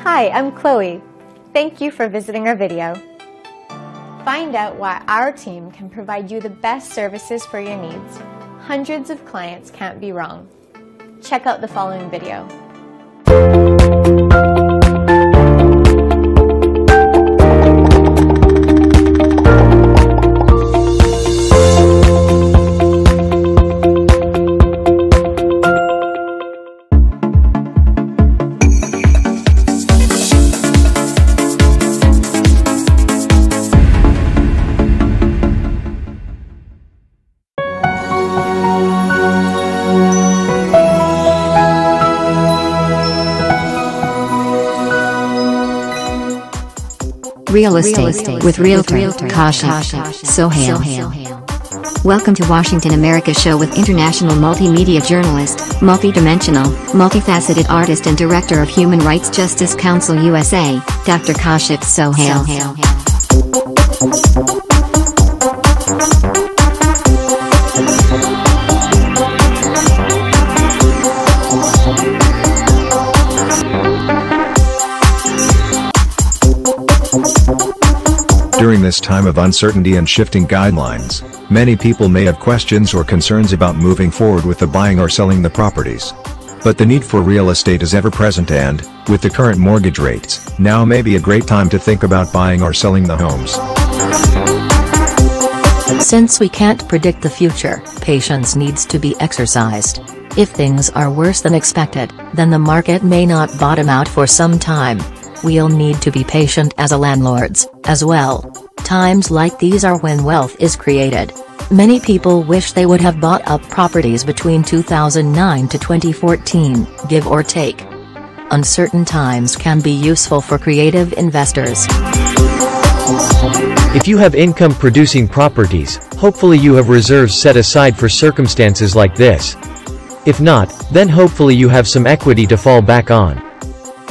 Hi, I'm Chloe. Thank you for visiting our video. Find out why our team can provide you the best services for your needs. Hundreds of clients can't be wrong. Check out the following video. Real estate with Realtor Kashif Sohail. Welcome to Washington America Show with international multimedia journalist, multidimensional, multifaceted artist and director of Human Rights Justice Council USA, Dr. Kashif Sohail. During this time of uncertainty and shifting guidelines, many people may have questions or concerns about moving forward with the buying or selling the properties. But the need for real estate is ever present and, with the current mortgage rates, now may be a great time to think about buying or selling the homes. Since we can't predict the future, patience needs to be exercised. If things are worse than expected, then the market may not bottom out for some time. We'll need to be patient as a landlords, as well. Times like these are when wealth is created. Many people wish they would have bought up properties between 2009 to 2014, give or take. Uncertain times can be useful for creative investors. If you have income-producing properties, hopefully you have reserves set aside for circumstances like this. If not, then hopefully you have some equity to fall back on.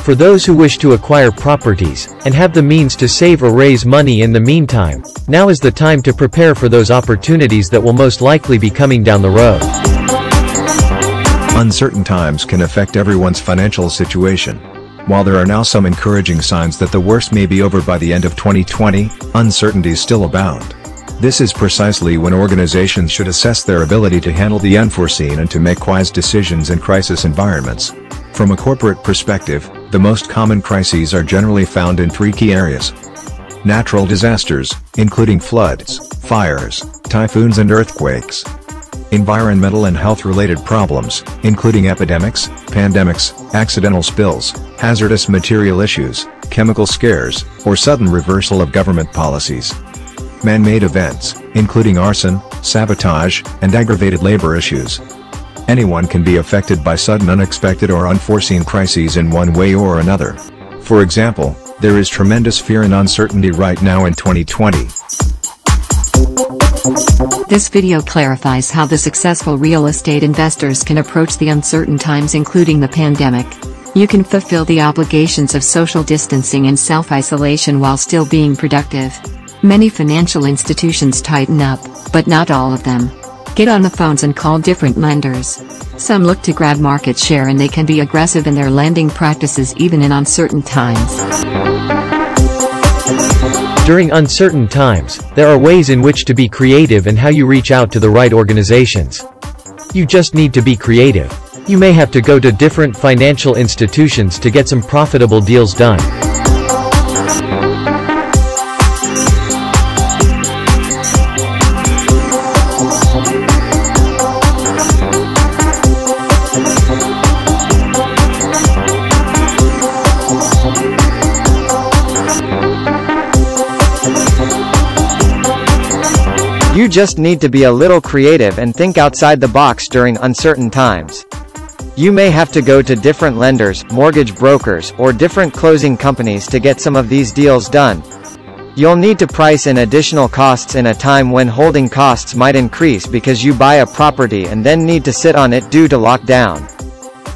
For those who wish to acquire properties, and have the means to save or raise money in the meantime, now is the time to prepare for those opportunities that will most likely be coming down the road. Uncertain times can affect everyone's financial situation. While there are now some encouraging signs that the worst may be over by the end of 2020, uncertainties still abound. This is precisely when organizations should assess their ability to handle the unforeseen and to make wise decisions in crisis environments. From a corporate perspective, the most common crises are generally found in three key areas. Natural disasters, including floods, fires, typhoons and earthquakes. Environmental and health-related problems, including epidemics, pandemics, accidental spills, hazardous material issues, chemical scares, or sudden reversal of government policies. Man-made events, including arson, sabotage, and aggravated labor issues. Anyone can be affected by sudden unexpected or unforeseen crises in one way or another. For example, there is tremendous fear and uncertainty right now in 2020. This video clarifies how the successful real estate investors can approach the uncertain times, including the pandemic. You can fulfill the obligations of social distancing and self-isolation while still being productive. Many financial institutions tighten up, but not all of them. Get on the phones and call different lenders. Some look to grab market share and they can be aggressive in their lending practices even in uncertain times. During uncertain times, there are ways in which to be creative and how you reach out to the right organizations. You just need to be creative. You may have to go to different financial institutions to get some profitable deals done. You just need to be a little creative and think outside the box during uncertain times. You may have to go to different lenders, mortgage brokers, or different closing companies to get some of these deals done. You'll need to price in additional costs in a time when holding costs might increase because you buy a property and then need to sit on it due to lockdown.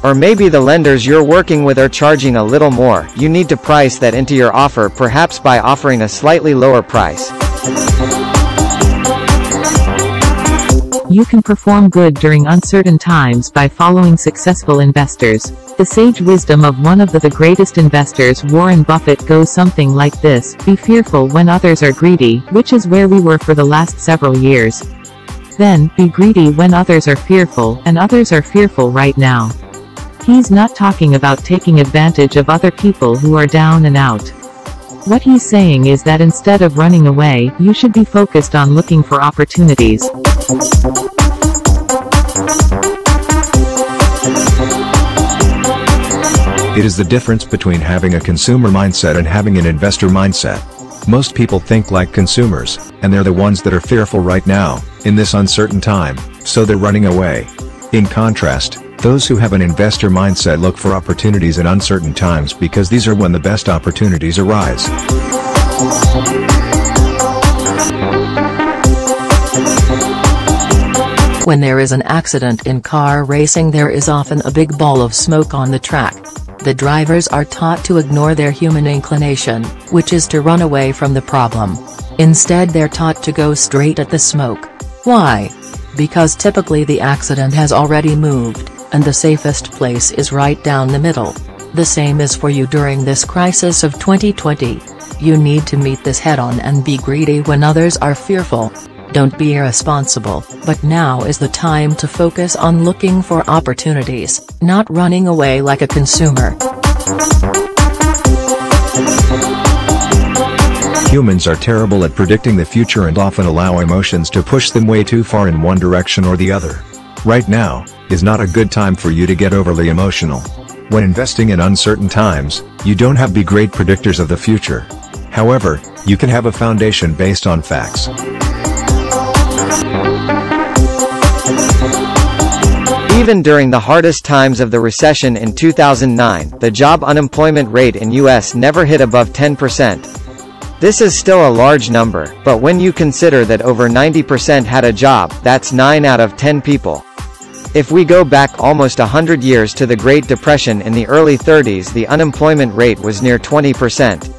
Or maybe the lenders you're working with are charging a little more. You need to price that into your offer, perhaps by offering a slightly lower price. You can perform good during uncertain times by following successful investors. The sage wisdom of one of the greatest investors, Warren Buffett, goes something like this: be fearful when others are greedy, which is where we were for the last several years. Then, be greedy when others are fearful, and others are fearful right now. He's not talking about taking advantage of other people who are down and out. What he's saying is that instead of running away, you should be focused on looking for opportunities. It is the difference between having a consumer mindset and having an investor mindset. Most people think like consumers, and they're the ones that are fearful right now, in this uncertain time, so they're running away. In contrast, those who have an investor mindset look for opportunities in uncertain times because these are when the best opportunities arise. When there is an accident in car racing, there is often a big ball of smoke on the track. The drivers are taught to ignore their human inclination, which is to run away from the problem. Instead, they're taught to go straight at the smoke. Why? Because typically the accident has already moved, and the safest place is right down the middle. The same is for you during this crisis of 2020. You need to meet this head-on and be greedy when others are fearful. Don't be irresponsible, but now is the time to focus on looking for opportunities, not running away like a consumer. Humans are terrible at predicting the future and often allow emotions to push them way too far in one direction or the other. Right now is not a good time for you to get overly emotional. When investing in uncertain times, you don't have to be great predictors of the future. However, you can have a foundation based on facts. Even during the hardest times of the recession in 2009, the job unemployment rate in US never hit above 10%. This is still a large number, but when you consider that over 90% had a job, that's 9 out of 10 people. If we go back almost 100 years to the Great Depression in the early 30s, the unemployment rate was near 20%.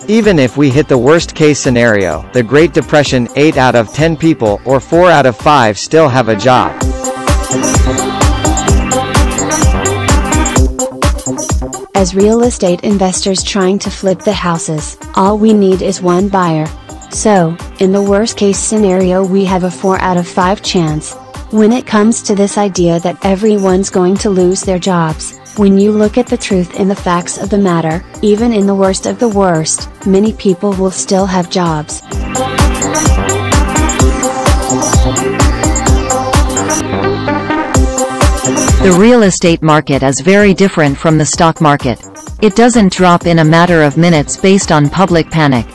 Even if we hit the worst-case scenario, the Great Depression, 8 out of 10 people, or 4 out of 5 still have a job. As real estate investors trying to flip the houses, all we need is one buyer. So, in the worst-case scenario, we have a 4 out of 5 chance. When it comes to this idea that everyone's going to lose their jobs, when you look at the truth and the facts of the matter, even in the worst of the worst, many people will still have jobs. The real estate market is very different from the stock market. It doesn't drop in a matter of minutes based on public panic.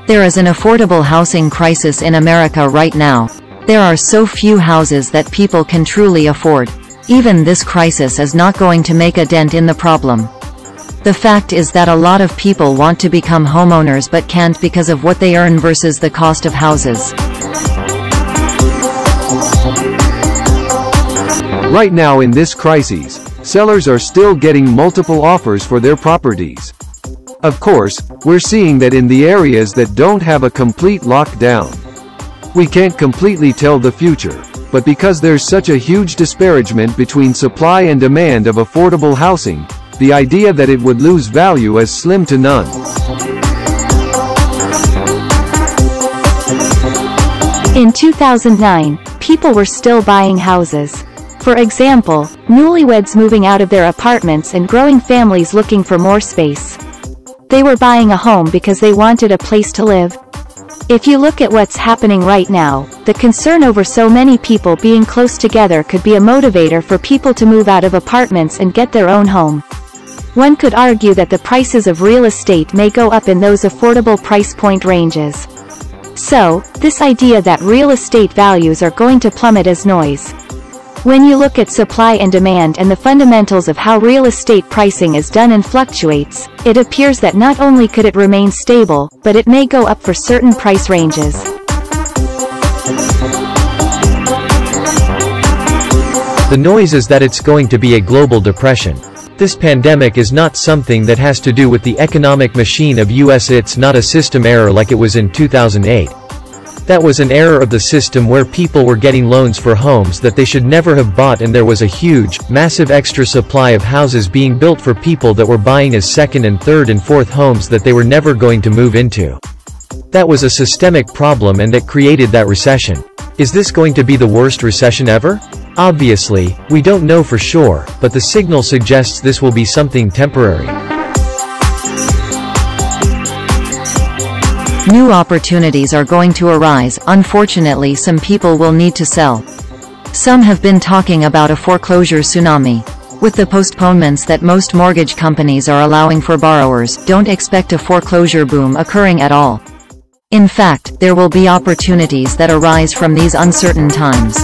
There is an affordable housing crisis in America right now. There are so few houses that people can truly afford. Even this crisis is not going to make a dent in the problem. The fact is that a lot of people want to become homeowners but can't because of what they earn versus the cost of houses. Right now in this crisis, sellers are still getting multiple offers for their properties. Of course, we're seeing that in the areas that don't have a complete lockdown. We can't completely tell the future, but because there's such a huge disparagement between supply and demand of affordable housing, the idea that it would lose value is slim to none. In 2009, people were still buying houses. For example, newlyweds moving out of their apartments and growing families looking for more space. They were buying a home because they wanted a place to live. If you look at what's happening right now, the concern over so many people being close together could be a motivator for people to move out of apartments and get their own home. One could argue that the prices of real estate may go up in those affordable price point ranges. So, this idea that real estate values are going to plummet is noise. When you look at supply and demand and the fundamentals of how real estate pricing is done and fluctuates, it appears that not only could it remain stable, but it may go up for certain price ranges. The noise is that it's going to be a global depression. This pandemic is not something that has to do with the economic machine of US. It's not a system error like it was in 2008. That was an error of the system where people were getting loans for homes that they should never have bought, and there was a huge, massive extra supply of houses being built for people that were buying as second and third and fourth homes that they were never going to move into. That was a systemic problem and that created that recession. Is this going to be the worst recession ever? Obviously, we don't know for sure, but the signal suggests this will be something temporary. New opportunities are going to arise. Unfortunately, some people will need to sell. Some have been talking about a foreclosure tsunami. With the postponements that most mortgage companies are allowing for borrowers, don't expect a foreclosure boom occurring at all. In fact, there will be opportunities that arise from these uncertain times.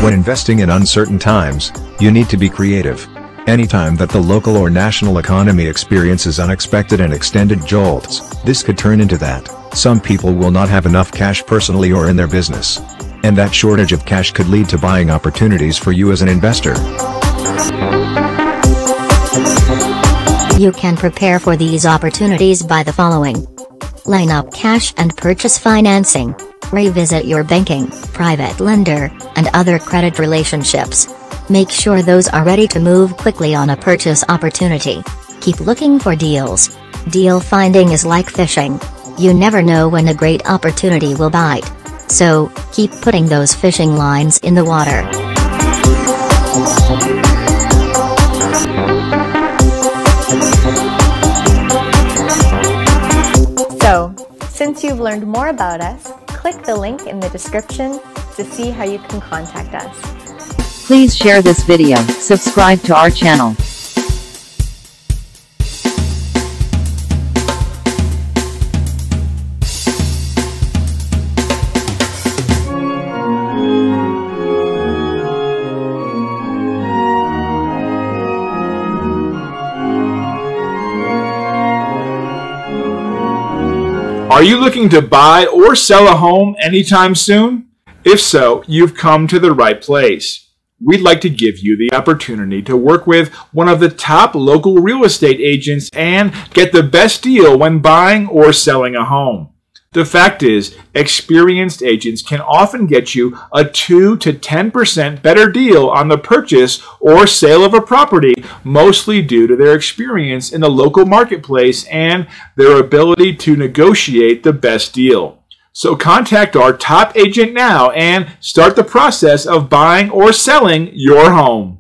When investing in uncertain times, you need to be creative. Anytime that the local or national economy experiences unexpected and extended jolts, this could turn into that. Some people will not have enough cash personally or in their business. And that shortage of cash could lead to buying opportunities for you as an investor. You can prepare for these opportunities by the following. Line up cash and purchase financing. Revisit your banking, private lender, and other credit relationships. Make sure those are ready to move quickly on a purchase opportunity. Keep looking for deals. Deal finding is like fishing. You never know when a great opportunity will bite. So, keep putting those fishing lines in the water. So, since you've learned more about us, click the link in the description to see how you can contact us. Please share this video, subscribe to our channel. Are you looking to buy or sell a home anytime soon? If so, you've come to the right place. We'd like to give you the opportunity to work with one of the top local real estate agents and get the best deal when buying or selling a home. The fact is, experienced agents can often get you a 2 to 10% better deal on the purchase or sale of a property, mostly due to their experience in the local marketplace and their ability to negotiate the best deal. So contact our top agent now and start the process of buying or selling your home.